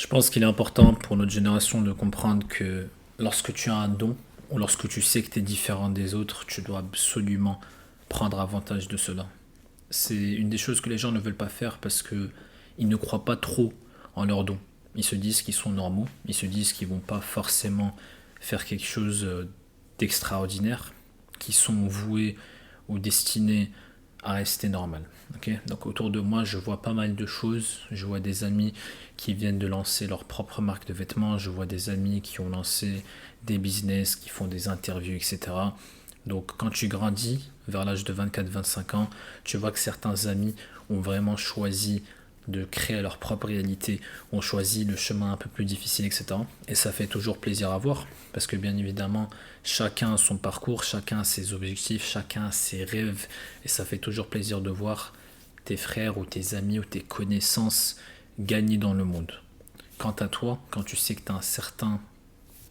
Je pense qu'il est important pour notre génération de comprendre que lorsque tu as un don ou lorsque tu sais que tu es différent des autres, tu dois absolument prendre avantage de cela. C'est une des choses que les gens ne veulent pas faire parce que ils ne croient pas trop en leurs dons. Ils se disent qu'ils sont normaux, ils se disent qu'ils vont pas forcément faire quelque chose d'extraordinaire, qui sont voués ou destinés à rester normal. Ok. Donc autour de moi, je vois pas mal de choses. Je vois des amis qui viennent de lancer leur propre marque de vêtements. Je vois des amis qui ont lancé des business, qui font des interviews, etc. Donc quand tu grandis vers l'âge de 24-25 ans, tu vois que certains amis ont vraiment choisi de créer leur propre réalité, ont choisi le chemin un peu plus difficile, etc. Et ça fait toujours plaisir à voir, parce que bien évidemment, chacun a son parcours, chacun a ses objectifs, chacun a ses rêves, et ça fait toujours plaisir de voir tes frères ou tes amis ou tes connaissances gagner dans le monde. Quant à toi, quand tu sais que tu as un certain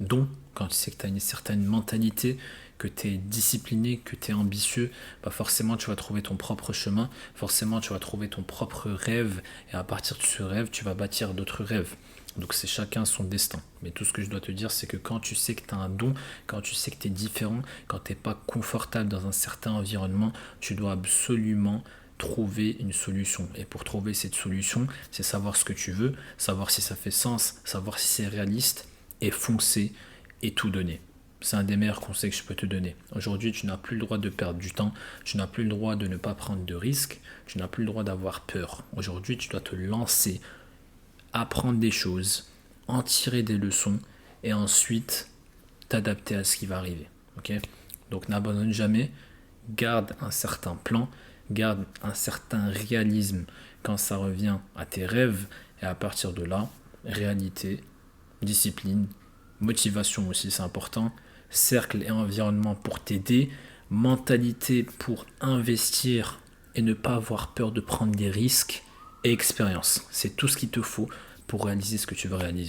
don, quand tu sais que tu as une certaine mentalité, que tu es discipliné, que tu es ambitieux, bah forcément tu vas trouver ton propre chemin, forcément tu vas trouver ton propre rêve, et à partir de ce rêve, tu vas bâtir d'autres rêves. Donc c'est chacun son destin. Mais tout ce que je dois te dire, c'est que quand tu sais que tu as un don, quand tu sais que tu es différent, quand tu n'es pas confortable dans un certain environnement, tu dois absolument trouver une solution. Et pour trouver cette solution, c'est savoir ce que tu veux, savoir si ça fait sens, savoir si c'est réaliste, et foncer et tout donner. C'est un des meilleurs conseils que je peux te donner. Aujourd'hui, tu n'as plus le droit de perdre du temps, tu n'as plus le droit de ne pas prendre de risques, tu n'as plus le droit d'avoir peur. Aujourd'hui, tu dois te lancer, apprendre des choses, en tirer des leçons et ensuite t'adapter à ce qui va arriver. Ok. Donc n'abandonne jamais, garde un certain plan, garde un certain réalisme quand ça revient à tes rêves et à partir de là, réalité, discipline, motivation aussi, c'est important, cercle et environnement pour t'aider, mentalité pour investir et ne pas avoir peur de prendre des risques et expérience. C'est tout ce qu'il te faut pour réaliser ce que tu veux réaliser.